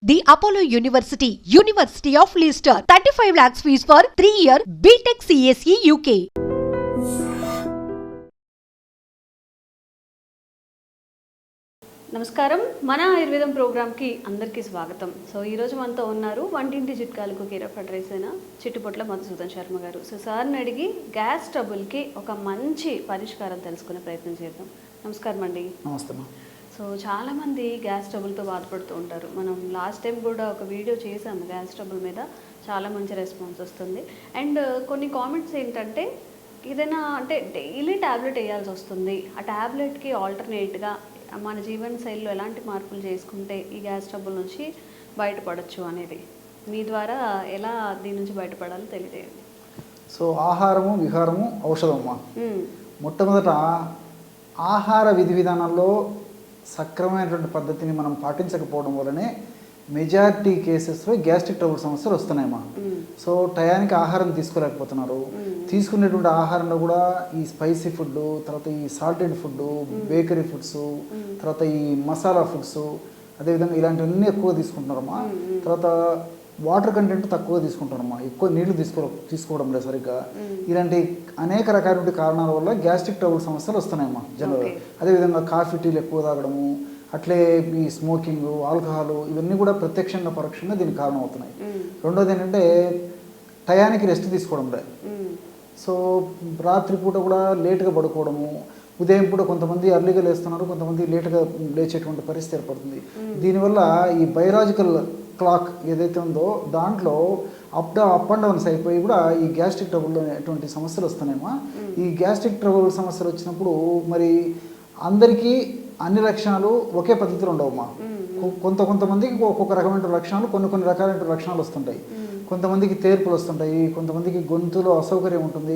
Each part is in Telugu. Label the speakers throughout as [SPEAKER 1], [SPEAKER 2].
[SPEAKER 1] The Apollo University, University of Leicester, 35 lakhs fees for 3-year BTech CSE UK.
[SPEAKER 2] నమస్కారం మన ఆయుర్వేదం ప్రోగ్రామ్కి అందరికీ స్వాగతం. సో ఈరోజు మనతో ఉన్నారు వంటింటి చిట్కాలకు కేర్ ఆఫ్ అడ్రైస్ అయిన చిట్టుపొట్ల మధుసూదన్ శర్మ గారు. సో సార్ని అడిగి గ్యాస్ ట్రబుల్కి ఒక మంచి పరిష్కారం తెలుసుకునే ప్రయత్నం చేద్దాం. నమస్కారం అండి.
[SPEAKER 3] నమస్తే.
[SPEAKER 2] సో చాలామంది గ్యాస్ ట్రబుల్తో బాధపడుతూ ఉంటారు. మనం లాస్ట్ టైం కూడా ఒక వీడియో చేసాము గ్యాస్ ట్రబుల్ మీద, చాలా మంచి రెస్పాన్స్ వస్తుంది. అండ్ కొన్ని కామెంట్స్ ఏంటంటే ఏదైనా అంటే డైలీ ట్యాబ్లెట్ వేయాల్సి వస్తుంది, ఆ ట్యాబ్లెట్కి ఆల్టర్నేట్గా మన జీవన శైలిలో ఎలాంటి మార్పులు చేసుకుంటే ఈ గ్యాస్ ట్రబుల్ నుంచి బయటపడచ్చు అనేది మీ ద్వారా ఎలా దీని నుంచి బయటపడాలో తెలియజేయండి.
[SPEAKER 3] సో ఆహారము విహారము ఔషధమా. మొట్టమొదట ఆహార విధి విధానాల్లో సక్రమమైనటువంటి పద్ధతిని మనం పాటించకపోవడం వల్లనే మెజారిటీ కేసెస్లో గ్యాస్ట్రిక్ ట్రబుల్ సమస్యలు వస్తున్నాయమ్మా. సో టయానికి ఆహారం తీసుకోలేకపోతున్నారు. తీసుకునేటువంటి ఆహారంలో కూడా ఈ స్పైసీ ఫుడ్, తర్వాత ఈ సాల్టెడ్ ఫుడ్, బేకరీ ఫుడ్స్, తర్వాత ఈ మసాలా ఫుడ్స్, అదేవిధంగా ఇలాంటివన్నీ ఎక్కువ తీసుకుంటున్నారమ్మా. తర్వాత వాటర్ కంటెంట్ తక్కువ తీసుకుంటారమ్మా, ఎక్కువ నీళ్లు తీసుకోవడం లేదు సరిగ్గా. ఇలాంటి అనేక రకాల కారణాల వల్ల గ్యాస్ట్రిక్ ట్రబుల్ సమస్యలు వస్తున్నాయమ్మా జనరల్గా. అదేవిధంగా కాఫీ టీలు ఎక్కువ తాగడము, అట్లే ఈ స్మోకింగ్, ఆల్కహాల్, ఇవన్నీ కూడా ప్రత్యక్షంగా పరోక్షంగా దీనికి కారణం అవుతున్నాయి. రెండోది ఏంటంటే టయానికి రెస్ట్ తీసుకోవడం లేదు. సో రాత్రిపూట కూడా లేట్గా పడుకోవడము, ఉదయం పూట కొంతమంది అర్లీగా లేస్తున్నారు, కొంతమంది లేట్గా లేచేటువంటి పరిస్థితి ఏర్పడుతుంది. దీనివల్ల ఈ బయలాజికల్ క్లాక్ ఏదైతే ఉందో దాంట్లో అప్ అండ్ డౌన్స్ అయిపోయి కూడా ఈ గ్యాస్ట్రిక్ ట్రబుల్ అటువంటి సమస్యలు వస్తున్నాయమ్మా. ఈ గ్యాస్ట్రిక్ ట్రబుల్ సమస్యలు వచ్చినప్పుడు మరి అందరికీ అన్ని లక్షణాలు ఒకే పద్ధతిలో ఉండవమ్మా. కొంతమందికి ఒక్కొక్క రకమైన లక్షణాలు, కొన్ని రకాలైన లక్షణాలు వస్తుంటాయి. కొంతమందికి తేర్పులు వస్తుంటాయి, కొంతమందికి గొంతులో అసౌకర్యం ఉంటుంది,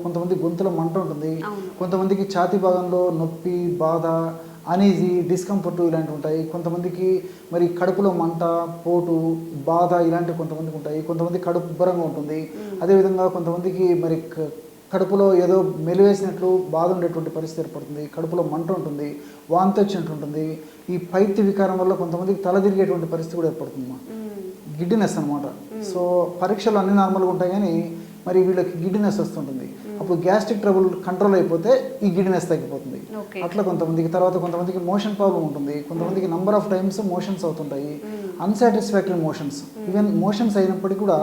[SPEAKER 3] కొంతమంది గొంతులో మంట ఉంటుంది, కొంతమందికి ఛాతీ భాగంలో నొప్పి, బాధ, అనీజీ, డిస్కంఫర్ట్ ఇలాంటివి ఉంటాయి. కొంతమందికి మరి కడుపులో మంట, పోటు, బాధ ఇలాంటివి కొంతమందికి ఉంటాయి. కొంతమంది కడుపు ఉబ్బరంగా ఉంటుంది. అదేవిధంగా కొంతమందికి మరి కడుపులో ఏదో మెలివేసినట్లు బాధ ఉండేటువంటి పరిస్థితి ఏర్పడుతుంది. కడుపులో మంట ఉంటుంది, వాంతి వచ్చినట్టు ఉంటుంది. ఈ పైత్య వికారం వల్ల కొంతమందికి తల తిరిగేటువంటి పరిస్థితి కూడా ఏర్పడుతుందమ్మా, గిడ్డినెస్ అనమాట. సో పరీక్షలు అన్ని నార్మల్గా ఉంటాయి కానీ మరి వీళ్ళకి గిడ్డినెస్ వస్తుంటుంది. అప్పుడు గ్యాస్ట్రిక్ ట్రబుల్ కంట్రోల్ అయిపోతే ఈ గిడ్డినెస్ తగ్గిపోతుంది. అట్లా కొంతమందికి మోషన్ ప్రాబ్లం ఉంటుంది. కొంతమందికి నంబర్ ఆఫ్ టైమ్స్ మోషన్స్ అవుతుంటాయి, అన్సాటిస్ఫాక్టరీ మోషన్స్. ఈవెన్ మోషన్స్ అయినప్పటికీ కూడా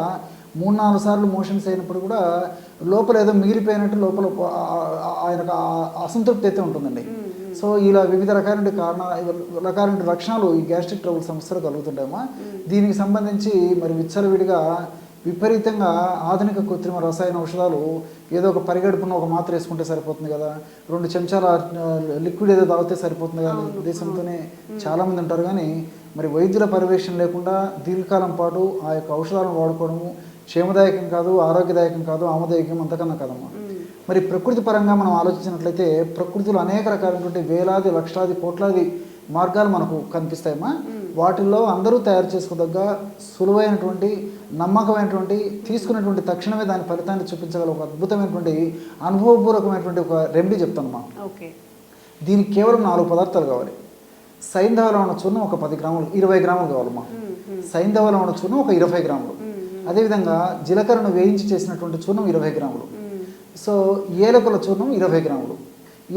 [SPEAKER 3] 3-4 సార్లు మోషన్స్ అయినప్పుడు కూడా లోపల ఏదో మిగిలిపోయినట్టు లోపల ఆయనకు అసంతృప్తి అయితే ఉంటుందండి. సో ఇలా వివిధ రకాల లక్షణాలు ఈ గ్యాస్ట్రిక్ ట్రబుల్ సమస్యలు కలుగుతుంటాయమ్మా. దీనికి సంబంధించి మరి విచ్చలవిడిగా విపరీతంగా ఆధునిక కృత్రిమ రసాయన ఔషధాలు, ఏదో ఒక పరిగడుపున ఒక మాత్ర వేసుకుంటే సరిపోతుంది కదా, 2 చెంచాల లిక్విడ్ ఏదో తాగితే సరిపోతుంది కదా ఉద్దేశంతోనే చాలామంది ఉంటారు. కానీ మరి వైద్యుల పర్యవేక్షణ లేకుండా దీర్ఘకాలం పాటు ఆ యొక్క ఔషధాలను వాడుకోవడము క్షేమదాయకం కాదు, ఆరోగ్యదాయకం కాదు, ఆమదాయకం అంతకన్నా కాదమ్మా. మరి ప్రకృతి పరంగా మనం ఆలోచించినట్లయితే ప్రకృతిలో అనేక రకాలైనటువంటి వేలాది, లక్షలాది, కోట్లాది మార్గాలు మనకు కనిపిస్తాయమ్మా. వాటిల్లో అందరూ తయారు చేసుకోదగ్గ సులువైనటువంటి, నమ్మకమైనటువంటి, తీసుకున్నటువంటి తక్షణమే దాని ఫలితాన్ని చూపించగల ఒక అద్భుతమైనటువంటి అనుభవపూర్వకమైనటువంటి ఒక రెమెడీ చెప్తానమ్మా. దీనికి కేవలం 4 పదార్థాలు కావాలి. సైంధవ లవణ చూర్ణం ఒక 10 గ్రాములు, 20 గ్రాములు కావాలమ్మా. సైంధవ లవణ చూర్ణం ఒక 20 గ్రాములు. అదేవిధంగా జీలకర్రను వేయించి చేసినటువంటి చూర్ణం 20 గ్రాములు. సో ఏలకుల చూర్ణం 20 గ్రాములు.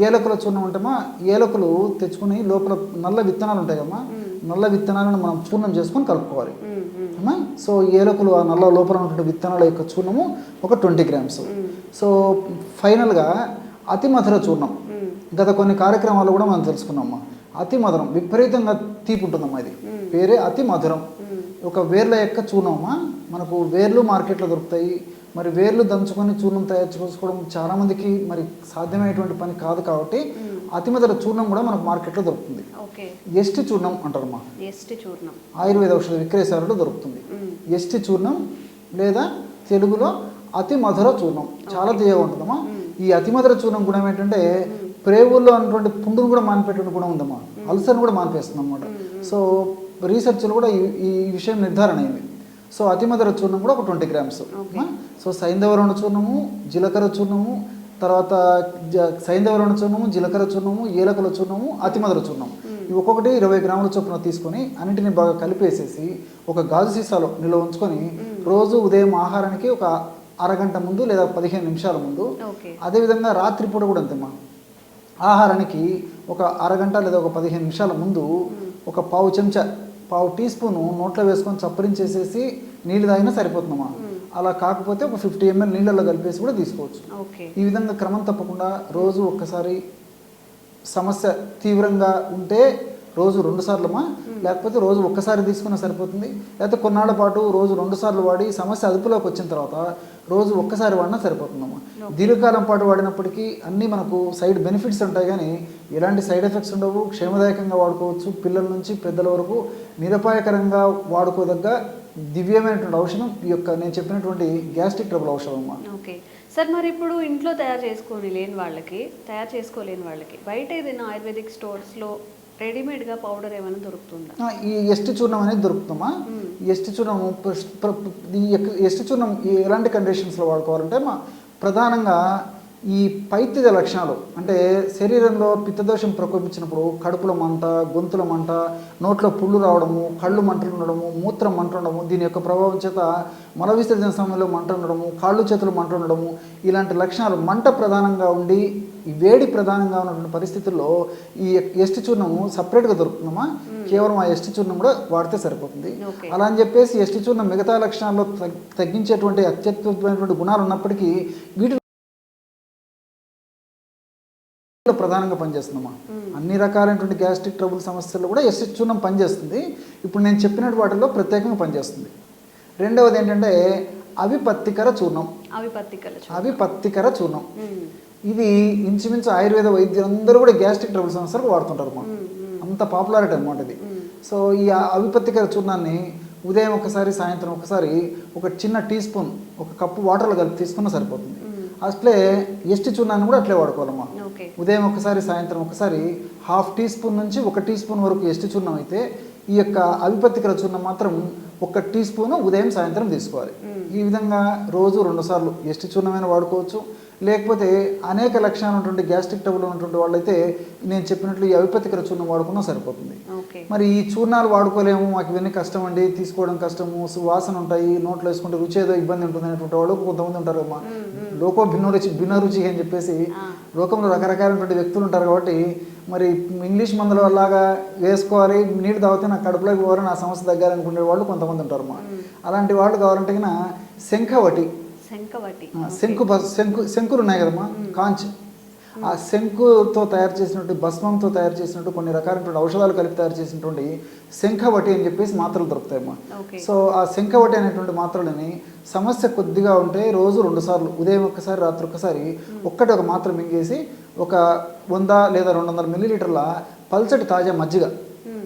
[SPEAKER 3] ఏలకుల చూర్ణం అంటేమా ఏలకులు తెచ్చుకుని లోపల నల్ల విత్తనాలు ఉంటాయి కమ్మా, నల్ల విత్తనాలను మనం చూర్ణం చేసుకొని కలుపుకోవాలి అమ్మా. సో ఏలకులు ఆ నల్ల లోపల ఉన్నటువంటి విత్తనాల యొక్క చూర్ణము ఒక 20 గ్రామ్స్. సో ఫైనల్గా అతి మధుర చూర్ణం. గత కొన్ని కార్యక్రమాలు కూడా మనం తెలుసుకున్నామమ్మా. అతి మధురం, విపరీతంగా తీపి ఉంటుందమ్మా. ఇది పేరే అతి మధురం. ఒక వేర్ల యొక్క చూర్ణమ్మా. మనకు వేర్లు మార్కెట్లో దొరుకుతాయి. మరి వేర్లు దంచుకొని చూర్ణం తయారు చేసుకోవడం చాలామందికి మరి సాధ్యమైనటువంటి పని కాదు. కాబట్టి అతిమధుర చూర్ణం కూడా మనకు మార్కెట్లో దొరుకుతుంది. ఎస్టి చూర్ణం అంటారమ్మా. ఆయుర్వేద ఔషధ విక్రయశాలలో దొరుకుతుంది ఎస్టి చూర్ణం, లేదా తెలుగులో అతి మధుర చూర్ణం. చాలా తీయగా ఉంటుందమ్మా. ఈ అతిమధుర చూర్ణం గుణం ఏంటంటే ప్రేవుల్లో ఉన్నటువంటి పుండును కూడా మానిపెట్టే గుణం ఉందమ్మా. అల్సర్ని కూడా మానిపేస్తుంది అన్నమాట. సో రీసెర్చ్లో కూడా ఈ విషయం నిర్ధారణ అయింది. సో అతిమధుర చూర్ణం కూడా ఒక 20 గ్రామ్స్. సో సైంధవ లవణ చూర్ణము, జీలకర్ర చూర్ణము, తర్వాత సైంధవ లవణ చూర్ణము, జీలకర్ర చూర్ణము, ఏలకుల చూర్ణము, అతిమధుర చూర్ణం. ఇవి ఒక్కొక్కటి 20 గ్రాముల చొప్పున తీసుకొని అన్నింటిని బాగా కలిపేసేసి ఒక గాజు సీసాలో నిల్వ ఉంచుకొని రోజు ఉదయం ఆహారానికి ఒక అరగంట ముందు లేదా 15 నిమిషాల ముందు, అదేవిధంగా రాత్రిపూట కూడా అంతేమ్మా, ఆహారానికి ఒక అరగంట లేదా ఒక 15 నిమిషాల ముందు ఒక పావు టీ స్పూను నోట్లో వేసుకొని చప్పరించేసేసి నీళ్ళు తాగినా సరిపోతుందమ్మా. అలా కాకపోతే ఒక 50 ml నీళ్ళల్లో కలిపేసి కూడా తీసుకోవచ్చు. ఈ విధంగా క్రమం తప్పకుండా రోజు ఒక్కసారి, సమస్య తీవ్రంగా ఉంటే రోజు 2 సార్లమ్మా, లేకపోతే రోజు ఒక్కసారి తీసుకున్నా సరిపోతుంది. లేకపోతే కొన్నాళ్ళ పాటు రోజు 2 సార్లు వాడి సమస్య అదుపులోకి వచ్చిన తర్వాత రోజు ఒక్కసారి వాడినా సరిపోతుందమ్మా. దీర్ఘకాలం పాటు వాడినప్పటికీ అన్నీ మనకు సైడ్ బెనిఫిట్స్ ఉంటాయి, కానీ ఎలాంటి సైడ్ ఎఫెక్ట్స్ ఉండవు. క్షేమదాయకంగా వాడుకోవచ్చు. పిల్లల నుంచి పెద్దల వరకు నిరపాయకరంగా వాడుకోదగ్గ దివ్యమైనటువంటి ఔషధం ఈ యొక్క నేను చెప్పినటువంటి గ్యాస్ట్రిక్ ట్రబుల్ ఔషధం అమ్మా.
[SPEAKER 2] ఓకే సార్, మరి ఇప్పుడు ఇంట్లో తయారు చేసుకోలేని వాళ్ళకి బయట ఏదైనా ఆయుర్వేదిక్ స్టోర్స్లో రెడీమేడ్గా పౌడర్ ఏమైనా దొరుకుతుందా?
[SPEAKER 3] ఈ ఎస్టి చూర్ణం అనేది దొరుకుతుందమ్మా. ఈ ఎస్టి చూర్ణం ఎస్టి చూర్ణం ఎలాంటి కండిషన్స్లో వాడుకోవాలంటే ప్రధానంగా ఈ పైత్య లక్షణాలు, అంటే శరీరంలో పిత్తదోషం ప్రకోపించినప్పుడు కడుపులో మంట, గొంతుల మంట, నోట్లో పుళ్ళు రావడము, కళ్ళు మంటలు ఉండడము, మూత్రం మంట ఉండడము, దీని యొక్క ప్రభావం చేత మల విసర్జన సమయంలో మంట ఉండడము, కాళ్ళు చేతులు మంట ఉండడము, ఇలాంటి లక్షణాలు మంట ప్రధానంగా ఉండి ఈ వేడి ప్రధానంగా ఉన్నటువంటి పరిస్థితుల్లో ఈ ఎస్టి చూర్ణము సపరేట్గా దొరుకుతుందమ్మా. కేవలం ఆ ఎస్టి చూర్ణం కూడా వాడితే సరిపోతుంది. అలా అని చెప్పేసి ఎస్టి చూర్ణం మిగతా లక్షణాల్లో తగ్గించేటువంటి అత్యద్భుతమైనటువంటి గుణాలు ఉన్నప్పటికీ వీటి ప్రధానంగా పనిచేస్తుందమ్మా. అన్ని రకాలైనటువంటి గ్యాస్ట్రిక్ ట్రబుల్ సమస్యల్లో కూడా ఎస్టి చూర్ణం పనిచేస్తుంది. ఇప్పుడు నేను చెప్పినట్టు వాటిల్లో ప్రత్యేకంగా పనిచేస్తుంది. రెండవది ఏంటంటే అవిపత్తికర చూర్ణం. ఇది ఇంచుమించు ఆయుర్వేద వైద్యులందరూ కూడా గ్యాస్ట్రిక్ ట్రబుల్ సమస్యలకు వాడుతుంటారు. అంత పాపులారిటీ అనమాట ఇది. సో ఈ అవిపత్తికర చూర్ణాన్ని ఉదయం ఒకసారి, సాయంత్రం ఒకసారి ఒక చిన్న టీ స్పూన్, ఒక కప్పు వాటర్లో కలిపి తీసుకున్నా సరిపోతుంది. అట్లే ఎస్టి చూర్ణాన్ని కూడా అట్లే వాడుకోవాలమ్మా. ఉదయం ఒకసారి, సాయంత్రం ఒకసారి 1/2 టీ స్పూన్ నుంచి 1 టీ స్పూన్ వరకు ఎస్టి చూర్ణం అయితే, ఈ యొక్క అవిపత్తికర చూర్ణం మాత్రం 1 టీ స్పూను ఉదయం సాయంత్రం తీసుకోవాలి. ఈ విధంగా రోజు 2 సార్లు ఎస్టి చూర్ణమైనా వాడుకోవచ్చు. లేకపోతే అనేక లక్షణాలు ఉన్నటువంటి గ్యాస్ట్రిక్ ట్రబుల్ ఉన్నటువంటి వాళ్ళైతే నేను చెప్పినట్లు ఈ అవిపత్తికర చూర్ణం వాడుకున్నా సరిపోతుంది. మరి ఈ చూర్ణాలు వాడుకోలేము, మాకు ఇవన్నీ కష్టం అండి, తీసుకోవడం కష్టము, వాసన ఉంటాయి, నోట్లో వేసుకుంటే రుచి ఏదో ఇబ్బంది ఉంటుంది అనేటువంటి వాళ్ళు కొంతమంది ఉంటారు అమ్మా. లోకో భిన్న రుచి అని చెప్పేసి లోకంలో రకరకాలైనటువంటి వ్యక్తులు ఉంటారు. కాబట్టి మరి ఇంగ్లీష్ మందుల వల్లగా వేసుకోవాలి, నీళ్ళు తాగితే నా కడుపులోకి పోవాలి, నా సమస్య తగ్గాలనుకునే వాళ్ళు కొంతమంది ఉంటారు అమ్మా. అలాంటి వాళ్ళు కావాలంటే శంకులు ఉన్నాయి కదమ్మా, కాంచ్, ఆ శంకుతో తయారు చేసినట్టు, భస్మంతో తయారు చేసినట్టు కొన్ని రకాలైనటువంటి ఔషధాలు కలిపి తయారు చేసినటువంటి శంఖవటి అని చెప్పేసి మాత్రలు దొరుకుతాయమ్మా. సో ఆ శంఖవటి అనేటువంటి మాత్రలని సమస్య కొద్దిగా ఉంటే రోజు 2 సార్లు, ఉదయం ఒక్కసారి, రాత్రి ఒక్కసారి, ఒక మాత్ర మింగేసి ఒక 100 లేదా 200 మిల్లీలీటర్ల పల్చటి తాజా మజ్జిగ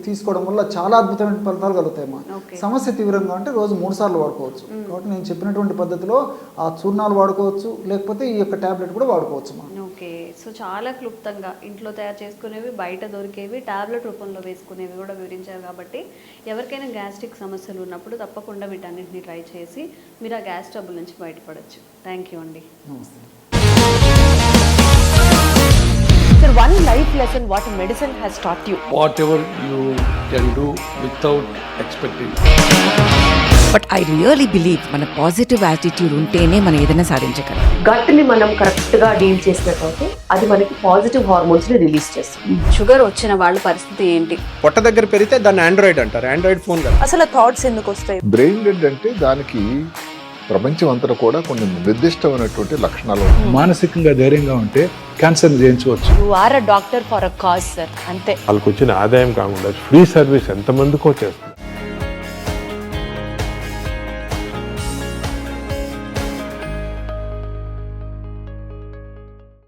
[SPEAKER 3] తీసుకోవడం వల్ల చాలా అద్భుతమైన ఫలితాలు కలుగుతాయమ్మా. సమస్య తీవ్రంగా అంటే రోజు 3 సార్లు వాడుకోవచ్చు. కాబట్టి నేను చెప్పినటువంటి పద్ధతిలో ఆ చూర్ణాలు వాడుకోవచ్చు, లేకపోతే ఈ యొక్క టాబ్లెట్ కూడా వాడుకోవచ్చు.
[SPEAKER 2] ఓకే, సో చాలా క్లుప్తంగా ఇంట్లో తయారు చేసుకునేవి, బయట దొరికేవి, టాబ్లెట్ రూపంలో వేసుకునేవి కూడా వివరించారు. కాబట్టి ఎవరికైనా గ్యాస్ట్రిక్ సమస్యలు ఉన్నప్పుడు తప్పకుండా వీటన్నిటిని ట్రై చేసి మీరు ఆ గ్యాస్ ట్రబుల్ నుంచి బయటపడచ్చు. థ్యాంక్ యూ అండి.
[SPEAKER 3] నమస్తే.
[SPEAKER 4] Sir, one life lesson what medicine has taught you.
[SPEAKER 5] Whatever you can do without expecting.
[SPEAKER 6] But I really believe మన పాజిటివ్ యాటిట్యూడ్ ఉంటేనే మనం ఏదైనా సాధించగలం.
[SPEAKER 4] గట్ని మనం కరెక్ట్గా డీల్ చేసినట్లయితే అది మనకి పాజిటివ్ హార్మోన్స్ని రిలీజ్ చేస్తుంది.
[SPEAKER 2] షుగర్ వచ్చిన వాళ్ళ పరిస్థితి ఏంటి?
[SPEAKER 7] పొట్ట దగ్గర పెరిగితే దాన్ని ఆండ్రాయిడ్ అంటారు, ఆండ్రాయిడ్ ఫోన్ కదా.
[SPEAKER 4] అసలు థాట్స్ ఎందుకు వస్తాయి?
[SPEAKER 8] బ్రెయిన్ డెడ్ అంటే దానికి ప్రపంచం అంతా కూడా కొన్ని నిర్దిష్టమైనటువంటి లక్షణాలు.
[SPEAKER 9] మానసికంగా ధైర్యంగా ఉంటే క్యాన్సర్ జయించవచ్చు.
[SPEAKER 4] You are a doctor for a cause sir, అంతే.
[SPEAKER 5] వాళ్ళకి వచ్చిన ఆదాయం కాకుండా ఫ్రీ సర్వీస్ ఎంతమందికో చేస్తుంది.